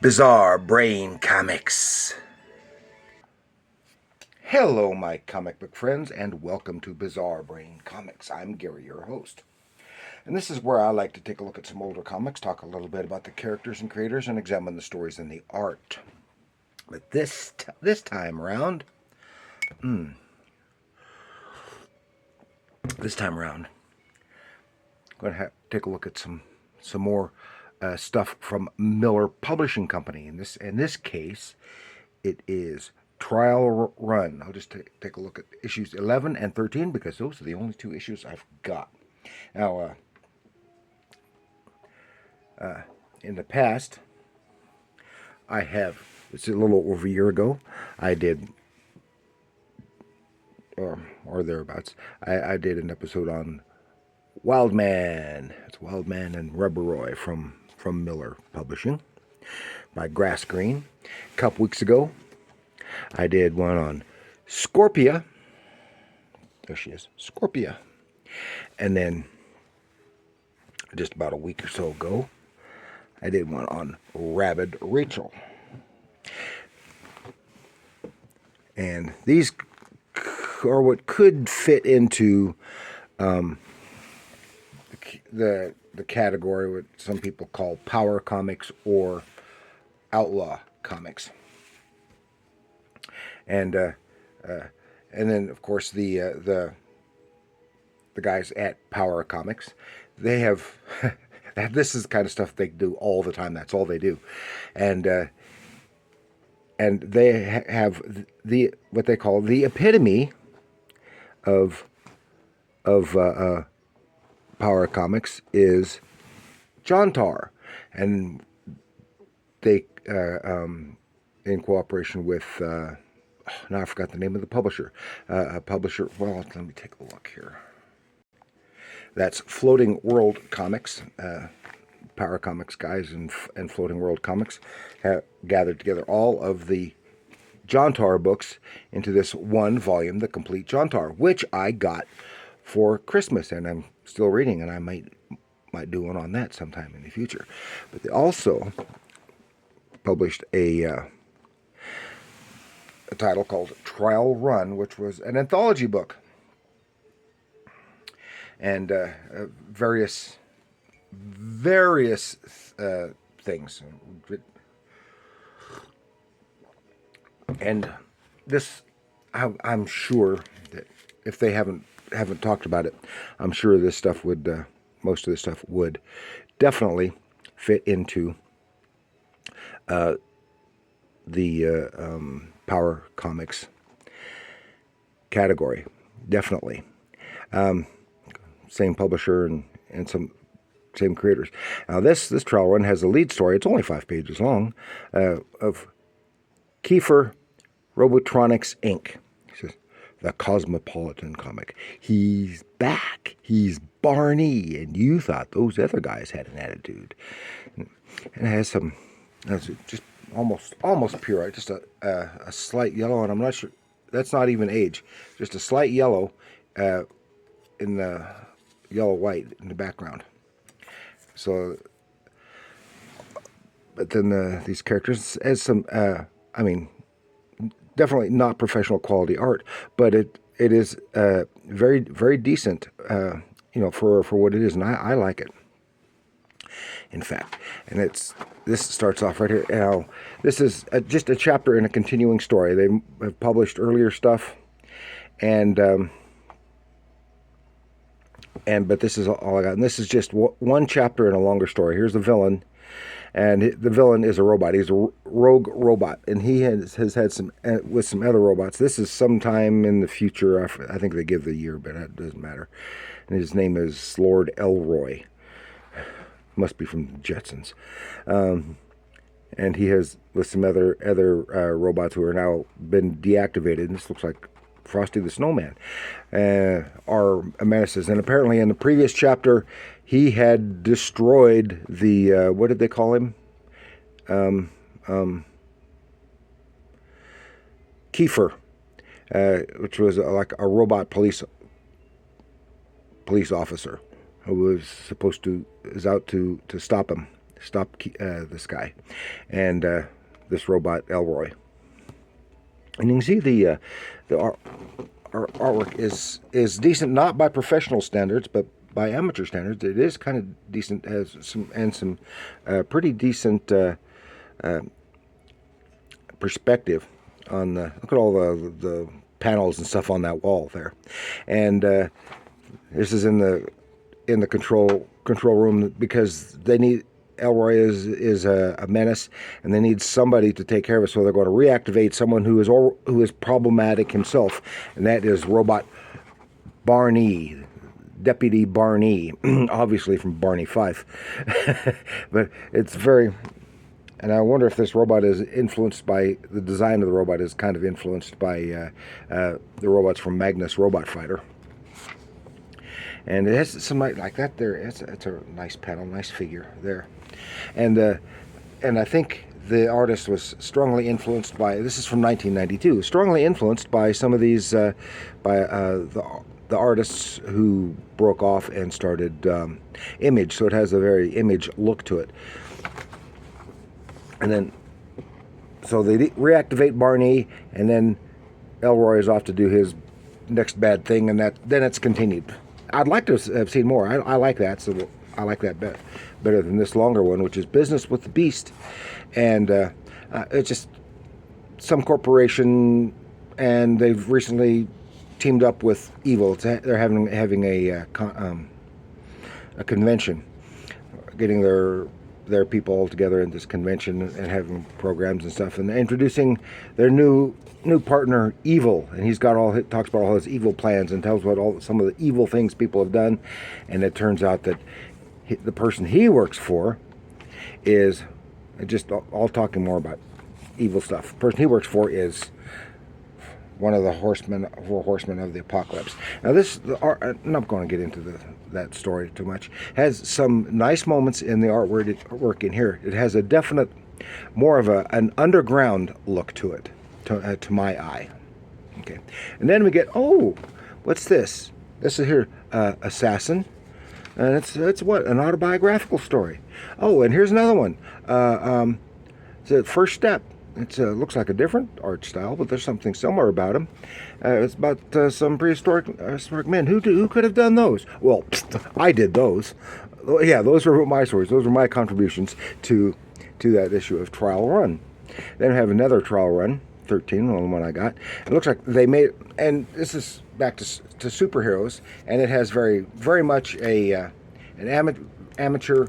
Bizarre Brain Comics. Hello, my comic book friends, and welcome to Bizarre Brain Comics. I'm Gary, your host. And this is where I like to take a look at some older comics, talk a little bit about the characters and creators, and examine the stories and the art. But this time around, I'm going to take a look at some more stuff from Miller Publishing Company. In this case, it is Trial Run. I'll just take a look at issues 11 and 13 because those are the only two issues I've got. Now, in the past, it's a little over a year ago, I did, or thereabouts, I did an episode on Wildman. It's Wildman and Rubberoy from Miller Publishing by Grass Green. A couple weeks ago, I did one on Scorpia. There she is, Scorpia. And then just about a week or so ago, I did one on Rabid Rachel. And these are what could fit into the category what some people call power comics or outlaw comics. And then of course the guys at Power Comics, they have this is the kind of stuff they do all the time. That's all they do, and they have the what they call the epitome of Power Comics is John Tar, and they in cooperation with now I forgot the name of the publisher. Well, let me take a look here. That's Floating World Comics. Power Comics guys and Floating World Comics have gathered together all of the John Tar books into this one volume, The Complete John Tar, which I got for Christmas, and I'm still reading, and I might do one on that sometime in the future. But they also published a title called Trial Run, which was an anthology book, and various things. And this, I'm sure that if they haven't talked about it, I'm sure this stuff would, most of this stuff would definitely fit into the Power Comics category. Definitely. Same publisher and some same creators. Now this trial run has a lead story. It's only 5 pages long, of Kiefer Robotronics Inc. He says, the Cosmopolitan comic. He's back. He's Barney, and you thought those other guys had an attitude. And it has some, just almost pure, just a slight yellow, and I'm not sure, that's not even age, just a slight yellow in the yellow-white in the background. So, but then these characters has some, I mean, definitely not professional quality art, but it is very, very decent, for what it is, and I like it. In fact, and this starts off right here. Now, this is just a chapter in a continuing story. They have published earlier stuff, and but this is all I got. And this is just one chapter in a longer story. Here's the villain, and the villain is a robot. He's a rogue robot, and he has had some with some other robots. This is sometime in the future. I think they give the year, but it doesn't matter. And his name is Lord Elroy. Must be from the Jetsons. And he has with some other robots who are now been deactivated. And this looks like Frosty the Snowman, are menaces. And apparently in the previous chapter, he had destroyed the, what did they call him? Kiefer, which was like a robot police officer who was is out to stop him. stop this guy and this robot Elroy. And you can see the artwork is decent, not by professional standards, but by amateur standards. It is kind of decent, has some pretty decent perspective on the, look at all the panels and stuff on that wall there. And this is in the control room, because they need, Elroy is a menace, and they need somebody to take care of it. So they're going to reactivate someone who is problematic himself, and that is Robot Barney, Deputy Barney, obviously from Barney Fife. But it's very, and I wonder if this robot is influenced by, the design of the robot is kind of influenced by the robots from Magnus Robot Fighter. And it has some like that there. It's a nice panel, nice figure there. And I think the artist was strongly influenced by, this is from 1992, strongly influenced by some of these, the artists who broke off and started Image. So it has a very Image look to it. And then, so they reactivate Barney, and then Elroy is off to do his next bad thing, and then it's continued. I'd like to have seen more. I like that, so I like that better than this longer one, which is Business with the Beast. And it's just some corporation, and they've recently teamed up with Evil. They're having a convention, getting their people all together in this convention and having programs and stuff, and introducing their new partner, Evil. And he's got talks about all his evil plans and tells about some of the evil things people have done. And it turns out that the person he works for is just all talking more about evil stuff. The person he works for is one of the four horsemen of the apocalypse. Now I'm not going to get into that story too much. It has some nice moments in the artwork in here. It has a definite, more of an underground look to it, to my eye. Okay, and then we get, oh, what's this? This is here, Assassin, and it's what, an autobiographical story. Oh, and here's another one. It's a First Step. It looks like a different art style, but there's something similar about him. It's about some prehistoric men. Who could have done those? Well, I did those. Yeah, those were my stories. Those were my contributions to that issue of Trial Run. Then we have another Trial Run, 13, the only one I got. It looks like they made, and this is back to superheroes, and it has very, very much an amateur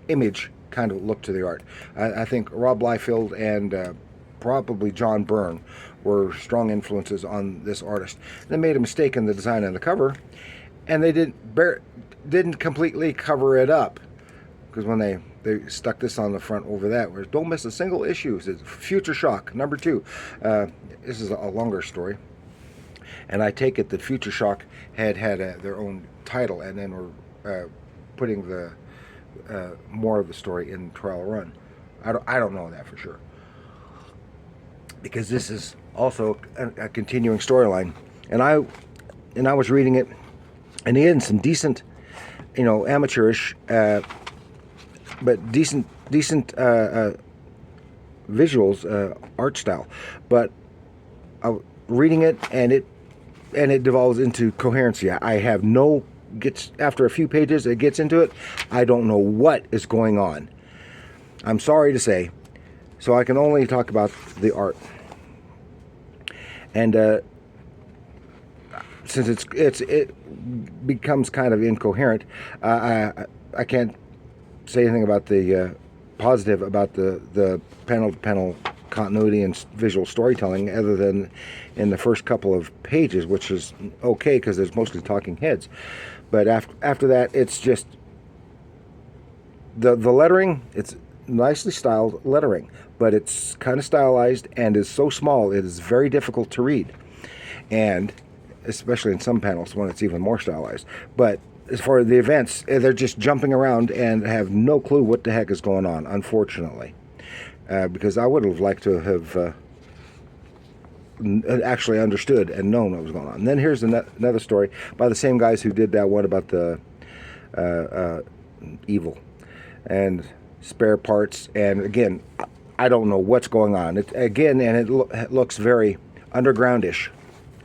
Image kind of look to the art. I think Rob Liefeld and probably John Byrne were strong influences on this artist. They made a mistake in the design of the cover, and they didn't completely cover it up, because when they stuck this on the front over that, where don't miss a single issue. It's Future Shock #2. This is a longer story, and I take it that Future Shock had their own title, and then were putting the more of the story in Trial Run. I don't know that for sure, because this is also a continuing storyline, and I was reading it, and he had some decent, amateurish, but decent visuals, art style. But reading it, and it devolves into coherency. I have no. After a few pages, it gets into it. I don't know what is going on. I'm sorry to say. So I can only talk about the art. And since it becomes kind of incoherent, I can't say anything about the positive about the panel-to-panel continuity and visual storytelling, other than in the first couple of pages, which is okay because there's mostly talking heads. But after that, it's just the lettering. It's nicely styled lettering, but it's kind of stylized and is so small it is very difficult to read, and especially in some panels when it's even more stylized. But as far as the events, they're just jumping around and have no clue what the heck is going on, unfortunately, because I would have liked to have actually understood and known what was going on. And then here's another story by the same guys who did that one about the Evil. and spare parts. And again, I don't know what's going on. It looks very undergroundish,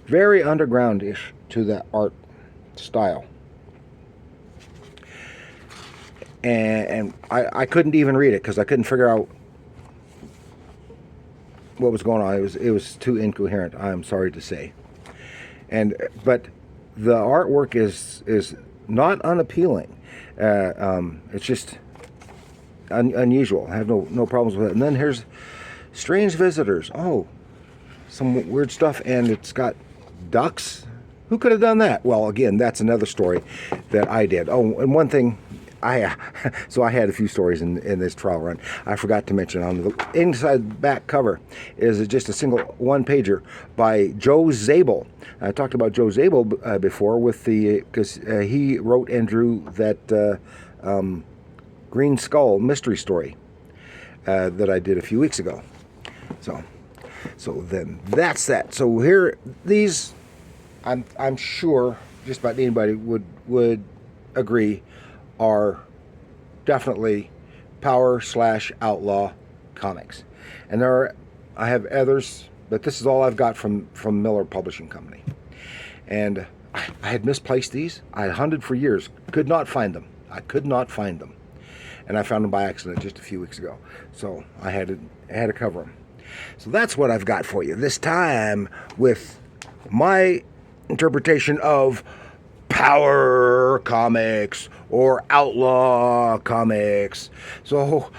very undergroundish to the art style. And I couldn't even read it because I couldn't figure out what was going on. It was too incoherent, I'm sorry to say. But the artwork is not unappealing. It's just unusual. I have no problems with it. And then here's Strange Visitors. Oh, some weird stuff, and it's got ducks. Who could have done that? Well, again, that's another story that I did. Oh, and one thing, so I had a few stories in this trial run. I forgot to mention on the inside back cover is just a single one-pager by Joe Zabel. I talked about Joe Zabel before because he wrote and drew that Green Skull mystery story that I did a few weeks ago. So then that's that. So here, these, I'm sure just about anybody would agree, are definitely Power/Outlaw comics. And I have others, but this is all I've got from Miller Publishing Company. And I had misplaced these. I hunted for years, could not find them. I could not find them. And I found them by accident just a few weeks ago. So I had to cover them. So that's what I've got for you this time with my interpretation of Power Comics or Outlaw Comics. So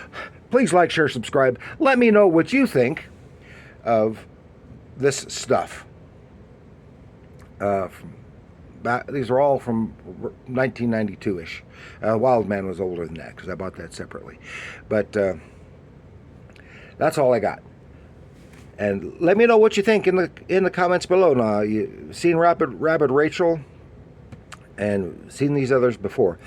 please like, share, subscribe. Let me know what you think of this stuff. These are all from 1992-ish. Wild Man was older than that because I bought that separately. But that's all I got. And let me know what you think in the comments below. Now, you've seen Rabid Rachel and seen these others before.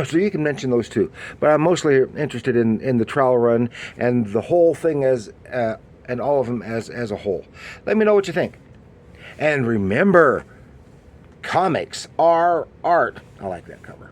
So you can mention those too. But I'm mostly interested in the trial run and the whole thing and all of them as a whole. Let me know what you think. And remember, comics are art. I like that cover.